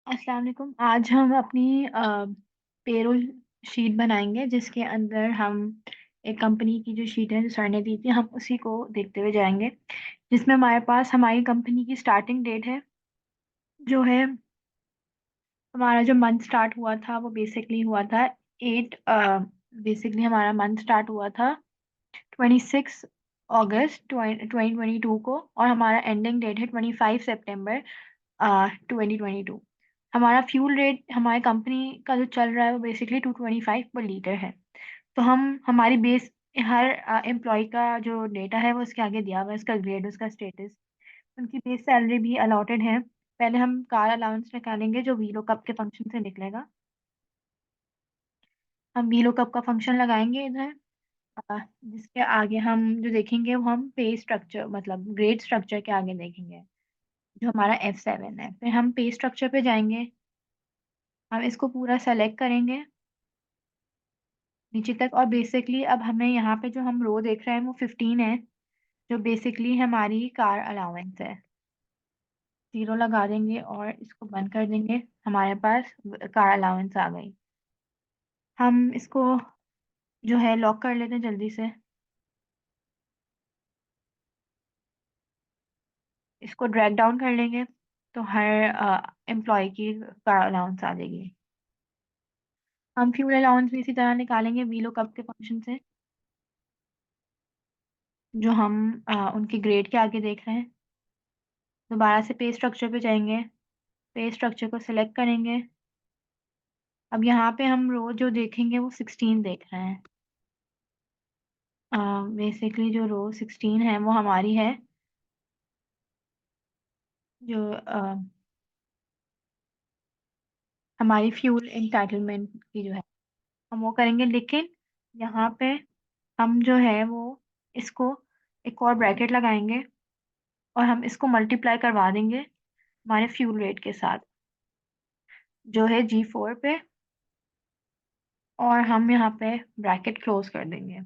अस्सलाम वालेकुम। आज हम अपनी पेरोल शीट बनाएंगे जिसके अंदर हम एक कंपनी की जो शीट है जो सर ने दी थी हम उसी को देखते हुए जाएंगे। जिसमें हमारे पास हमारी कंपनी की स्टार्टिंग डेट है जो है हमारा जो मंथ स्टार्ट हुआ था वो बेसिकली हुआ था 8। बेसिकली हमारा मंथ स्टार्ट हुआ था 26 अगस्त 2022 को और हमारा एंडिंग डेट है 25 सितंबर 2022। हमारा फ्यूल रेट हमारी कंपनी का जो चल रहा है वो बेसिकली 225 पर लीटर है। तो हम हमारी बेस हर एम्प्लॉय का जो डेटा है वो उसके आगे दिया हुआ है, उसका ग्रेड, उसका स्टेटस, उनकी बेस सैलरी भी अलॉटेड है। पहले हम कार अलाउंस निकालेंगे जो वीलो कप के फंक्शन से निकलेगा। हम वीलो कप का फंक्शन लगाएंगे इधर। जिसके आगे हम जो देखेंगे वो हम पे स्ट्रक्चर मतलब ग्रेड स्ट्रक्चर के आगे देखेंगे जो हमारा F7 है। फिर हम पे स्ट्रक्चर पे जाएंगे। हम इसको पूरा सेलेक्ट करेंगे नीचे तक और बेसिकली अब हमें यहाँ पे जो हम रो देख रहे हैं वो 15 है जो बेसिकली हमारी कार अलाउंस है। जीरो लगा देंगे और इसको बंद कर देंगे। हमारे पास कार अलाउंस आ गई। हम इसको जो है लॉक कर लेते हैं जल्दी से। इसको ड्रैग डाउन कर लेंगे तो हर एम्प्लॉय की कार अलाउंस आ जाएगी। हम फ्यूल अलाउंस भी इसी तरह निकालेंगे वीलो कप के फंक्शन से जो हम उनके ग्रेड के आगे देख रहे हैं। दोबारा से पे स्ट्रक्चर पे जाएंगे। पे स्ट्रक्चर को सिलेक्ट करेंगे। अब यहाँ पे हम रो जो देखेंगे वो 16 देख रहे हैं। बेसिकली जो रो 16 है वो हमारी है जो हमारी फ्यूल इंटाइटलमेंट की जो है हम वो करेंगे। लेकिन यहाँ पे हम जो है वो इसको एक और ब्रैकेट लगाएंगे और हम इसको मल्टीप्लाई करवा देंगे हमारे फ्यूल रेट के साथ जो है G4 पे। और हम यहाँ पे ब्रैकेट क्लोज कर देंगे।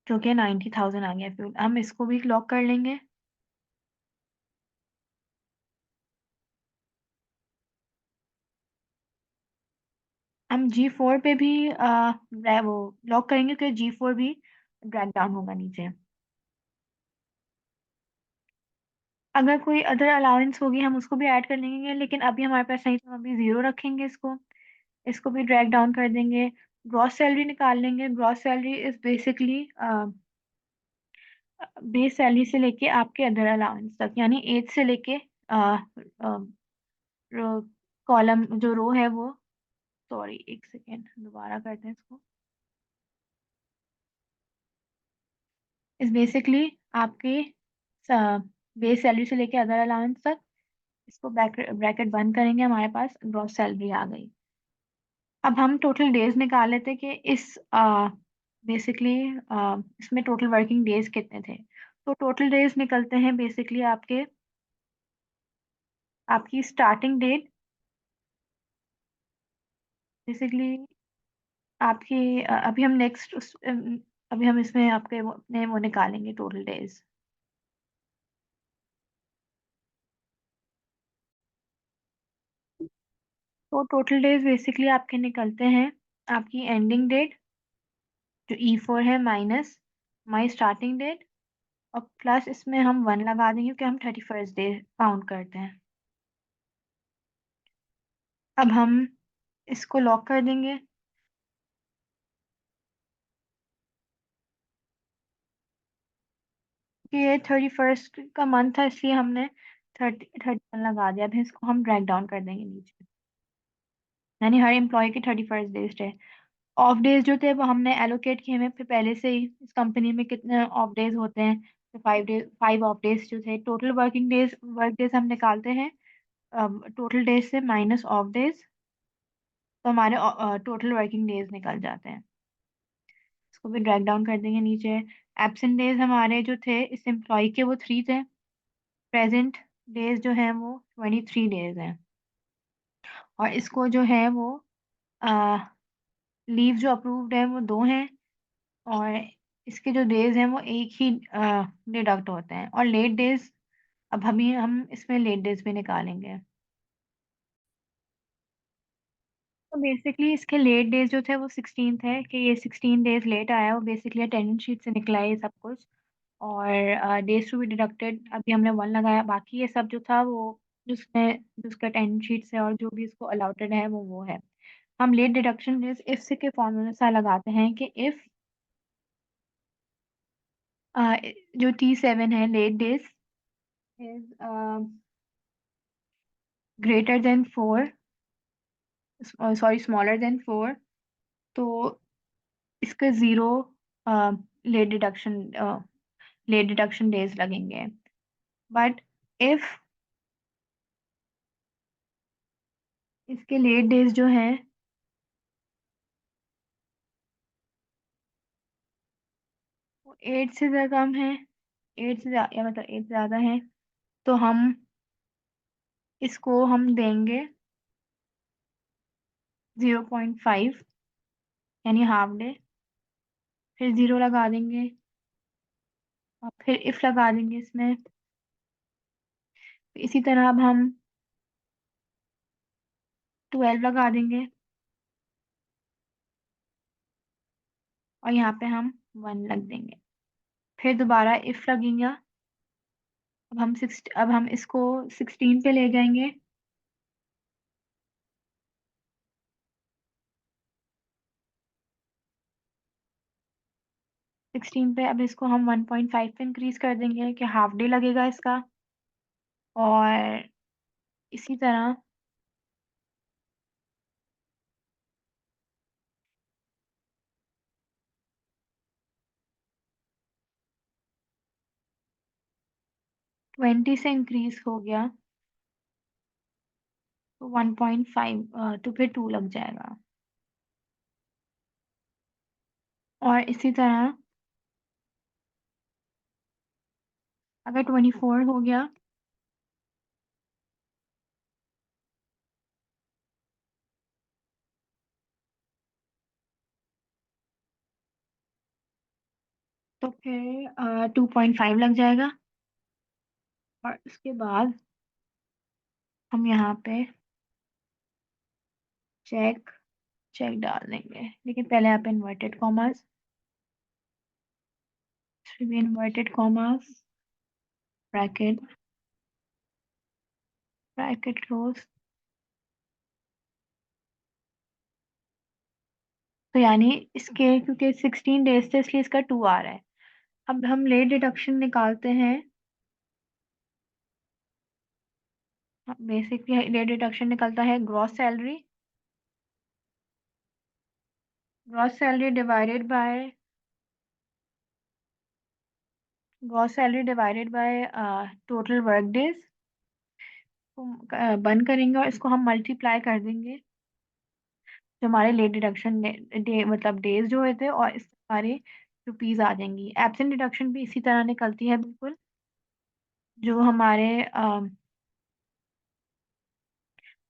जो कि 90,000 आ गया फ्यूल। हम इसको भी लॉक कर लेंगे। हम G4 पे भी वो लॉक करेंगे क्योंकि G4 भी ड्रैग डाउन होगा नीचे। अगर कोई अदर अलाउंस होगी हम उसको भी ऐड कर लेंगे लेकिन अभी हमारे पास नहीं तो हम अभी जीरो रखेंगे इसको। इसको भी ड्रैग डाउन कर देंगे। ग्रॉस सैलरी निकाल लेंगे। Gross salary is basically base salary से लेके आपके अदर अलाउंस तक यानी 8 से लेके कॉलम जो रो है वो, सॉरी एक सेकेंड दोबारा करते हैं इसको। इस बेसिकली आपके बेस सैलरी से लेके अदर अलाउंस तक। इसको ब्रैकेट बंद करेंगे। हमारे पास ग्रॉस सैलरी आ गई। अब हम टोटल डेज निकाल लेते हैं कि इस बेसिकली इसमें टोटल वर्किंग डेज कितने थे। तो टोटल डेज निकलते हैं बेसिकली आपके आपकी स्टार्टिंग डेट बेसिकली आपकी अभी हम नेक्स्ट अभी हम इसमें आपके अपने वो निकालेंगे टोटल डेज। तो टोटल डेज बेसिकली आपके निकलते हैं आपकी एंडिंग डेट जो E4 है माइनस माई स्टार्टिंग डेट और प्लस इसमें हम 1 लगा देंगे क्योंकि हम 31st डे काउंट करते हैं। अब हम इसको लॉक कर देंगे कि ये 31st का मंथ था इसलिए हमने 31 लगा दिया। अभी इसको हम ड्रैग डाउन कर देंगे नीचे यानी हर एम्प्लॉय की 31st डेज है। ऑफ डेज जो थे वो हमने एलोकेट किए हमें फिर पहले से ही इस कंपनी में कितने ऑफ डेज होते हैं। तो 5 डेज 5 ऑफ डेज जो थे टोटल वर्क डेज हम निकालते हैं टोटल डेज से माइनस ऑफ डेज। तो हमारे टोटल वर्किंग डेज निकल जाते हैं। इसको भी ड्रैग डाउन कर देंगे नीचे। एब्सेंट डेज हमारे जो थे इस एम्प्लॉय के वो 3 थे। प्रेजेंट डेज जो है वो 23 डेज हैं। और इसको जो है वो लीव जो अप्रूव्ड है वो दो हैं, और इसके जो डेज हैं वो एक ही डिडक्ट होते हैं। और लेट डेज, अब हम इसमें लेट डेज भी निकालेंगे। तो बेसिकली इसके लेट डेज जो थे वो 16 थे, कि ये 16 डेज लेट आया, वो बेसिकली अटेंडेंस शीट से निकला है ये सब कुछ। और डेज टू बी डिडक्टेड अभी हमने 1 लगाया, बाकी ये सब जो था वो जिसमें जिसका अटेंडेंस शीट से और जो भी इसको अलाउटेड है वो है। हम लेट डिडक्शन डेज इफ से के फॉर्मूले से लगाते हैं कि इफ जो T7 है late days is greater than 4, sorry smaller than 4, तो इसका ज़ीरो लेट डिडक्शन डेज लगेंगे। बट इफ इसके लेट डेज जो हैं वो 8 से ज़्यादा कम है, 8 से या मतलब 8 से ज़्यादा है, तो हम इसको हम देंगे 0.5, यानी हाफ डे। फिर ज़ीरो लगा देंगे और फिर इफ लगा देंगे इसमें। इसी तरह अब हम 12 लगा देंगे और यहाँ पे हम 1 लग देंगे। फिर दोबारा इफ लगेगा। अब हम इसको 16 पे ले जाएंगे। 16 पे अब इसको हम 1.5 पे इंक्रीज कर देंगे कि हाफ डे लगेगा इसका। और इसी तरह 20 से इंक्रीज हो गया तो 1.5, तो फिर 2 लग जाएगा। और इसी तरह अगर 24 हो गया तो फिर 2.5 लग जाएगा। और उसके बाद हम यहाँ पे चेक चेक डाल देंगे, लेकिन पहले यहाँ पे inverted commas, inverted commas, bracket, bracket close. तो यानी इसके क्योंकि 16 डेज थे इसलिए इसका 2 आ रहा है। अब हम लेट डिडक्शन निकालते हैं। बेसिकली लेट डिडक्शन निकलता है gross salary divided by total work days. बंद करेंगे और इसको हम मल्टीप्लाई कर देंगे जो हमारे लेट डिडक्शन डे मतलब डेज जो हुए थे, और इस हमारे रुपीज आ जाएंगी। एब्सेंट डिडक्शन भी इसी तरह निकलती है बिल्कुल, जो हमारे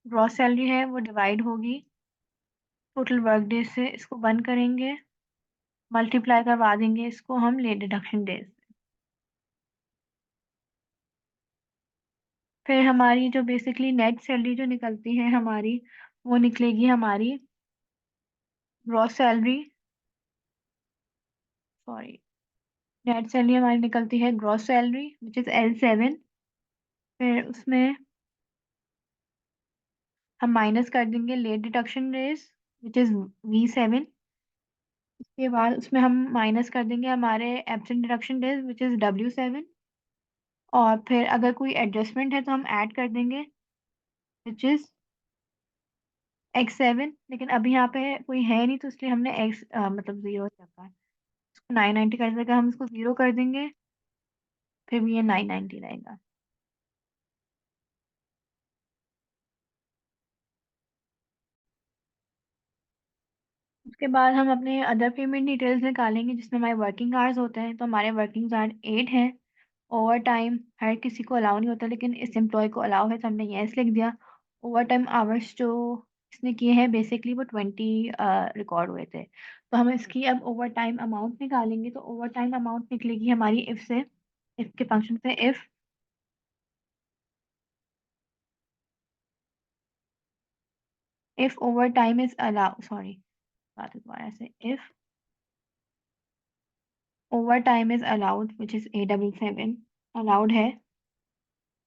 ग्रॉस सैलरी है वो डिवाइड होगी टोटल वर्क डेज से, इसको बंद करेंगे, मल्टीप्लाई करवा देंगे इसको हम लेट डिडक्शन डेज। फिर हमारी जो बेसिकली नेट सैलरी जो निकलती है हमारी, वो निकलेगी हमारी gross salary, sorry, net salary हमारी निकलती है gross salary which is L7। फिर उसमें हम माइनस कर देंगे late deduction days which is V7। उसके बाद उसमें हम माइनस कर देंगे हमारे absent deduction days which is W7। और फिर अगर कोई एडजस्टमेंट है तो हम ऐड कर देंगे विच इज X7। लेकिन अभी यहाँ पे कोई है नहीं तो इसलिए हमने एक्स मतलब जीरो रखा है। इसको 990 कर देगा, हम इसको जीरो कर देंगे, फिर भी ये 990 रहेगा। उसके बाद हम अपने अदर पेमेंट डिटेल्स निकालेंगे जिसमें हमारे वर्किंग आवर्स होते हैं। तो हमारे वर्किंग आवर्स 8 हैं। ओवर टाइम हर किसी को अलाउ नहीं होता, लेकिन इस एम्प्लॉय को अलाउ है तो हमने यस लिख दिया। ओवर टाइम आवर्स जो इसने किए हैं बेसिकली वो 20 रिकॉर्ड हुए थे। तो हम इसकी अब ओवर टाइम अमाउंट निकालेंगे, तो ओवर टाइम अमाउंट निकलेगी हमारी इफ से, इफ के फंक्शन से। If over time is allowed, sorry बात है दोबारा से, if over time is allowed which is A77, allowed है,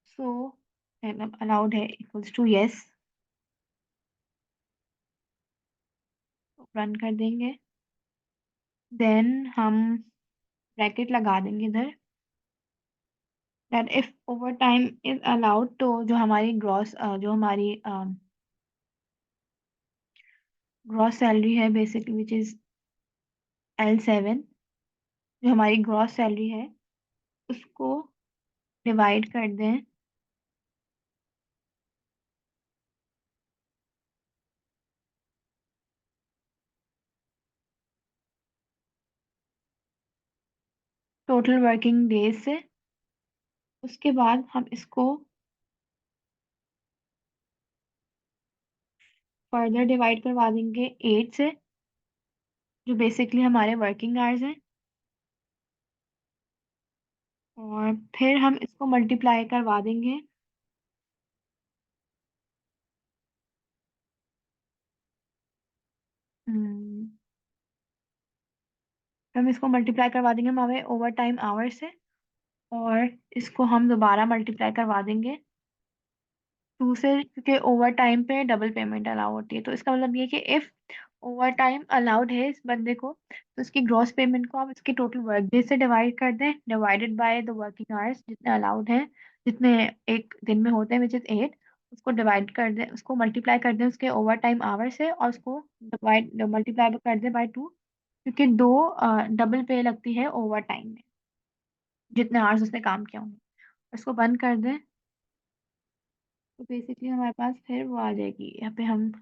सो मतलब अलाउड है इक्वल्स टू यस, रन कर देंगे। देन हम ब्रैकेट लगा देंगे इधर, that if over time is allowed, तो जो हमारी ग्रॉस जो हमारी ग्रॉस सैलरी है बेसिकली विच इज L7, जो हमारी ग्रॉस सैलरी है उसको डिवाइड कर दें टोटल वर्किंग डेज से। उसके बाद हम इसको फर्दर डिवाइड करवा देंगे 8 से, जो बेसिकली हमारे वर्किंग आवर्स हैं। और फिर हम इसको मल्टीप्लाई करवा देंगे, हम्म, हम इसको मल्टीप्लाई करवा देंगे हमारे ओवर टाइम आवर्स से, और इसको हम दोबारा मल्टीप्लाई करवा देंगे 2 से, क्योंकि ओवर टाइम पे डबल पेमेंट अलाउ होती है। तो इसका मतलब ये है कि इफ ओवर टाइम अलाउड है इस बंदे को, तो इसकी ग्रॉस पेमेंट को आप इसके टोटल वर्क डे से डिवाइड कर दें, divided by the working hours जितने अलाउड हैं, जितने एक दिन में होते हैं विच इज 8, उसको डिवाइड कर दें, उसको मल्टीप्लाई कर दें उसके ओवर टाइम आवर्स से, और उसको डिवाइड मल्टीप्लाई कर दें बाय 2, क्योंकि दो डबल पे लगती है ओवर टाइम में, जितने आवर्स उसने काम किया होंगे। इसको बंद कर दें, तो बेसिकली हमारे पास फिर वो आ जाएगी यहाँ पे, हम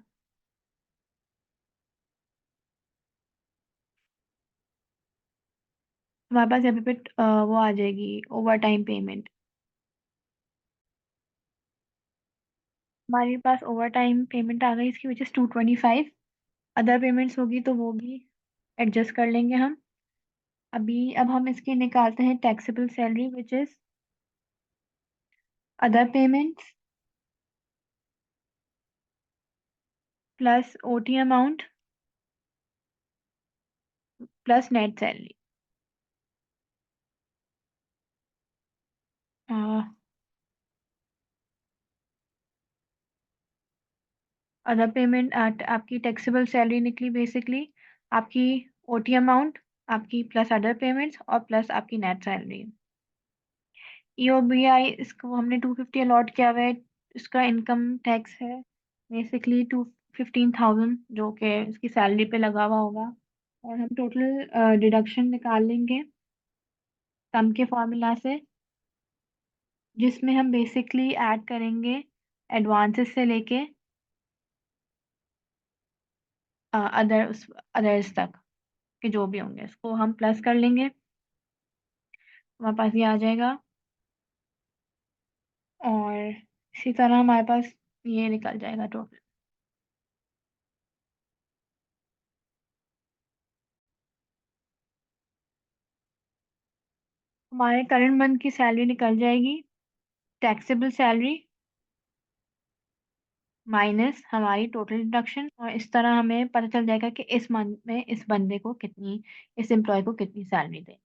हमारे पास यहाँ पे वो आ जाएगी ओवर टाइम पेमेंट। हमारे पास ओवर टाइम पेमेंट आ गई इसकी, विच इज 225। अदर पेमेंट्स होगी तो वो भी एडजस्ट कर लेंगे हम। अभी अब हम इसकी निकालते हैं taxable salary which is other payments plus OT amount plus net salary. Other payment आपकी टैक्सेबल सैलरी निकली बेसिकली, आपकी ओटी अमाउंट, आपकी प्लस अदर पेमेंट्स और प्लस आपकी नेट सैलरी। ईओबीआई इसको हमने 250 अलॉट किया हुआ है, इसका इनकम टैक्स है बेसिकली 215,000, जो कि इसकी सैलरी पे लगा हुआ होगा। और हम टोटल डिडक्शन निकाल लेंगे सम के फॉर्मूला से, जिसमें हम बेसिकली ऐड करेंगे एडवांसेस से लेके अदर्स तक के जो भी होंगे, इसको हम प्लस कर लेंगे, हमारे पास ये आ जाएगा। और इसी तरह हमारे पास ये निकल जाएगा टोटल। हमारे करंट मंथ की सैलरी निकल जाएगी, टैक्सेबल सैलरी माइनस हमारी टोटल डिडक्शन, और इस तरह हमें पता चल जाएगा कि इस मंथ में इस बंदे को कितनी, इस एम्प्लॉय को कितनी सैलरी दें।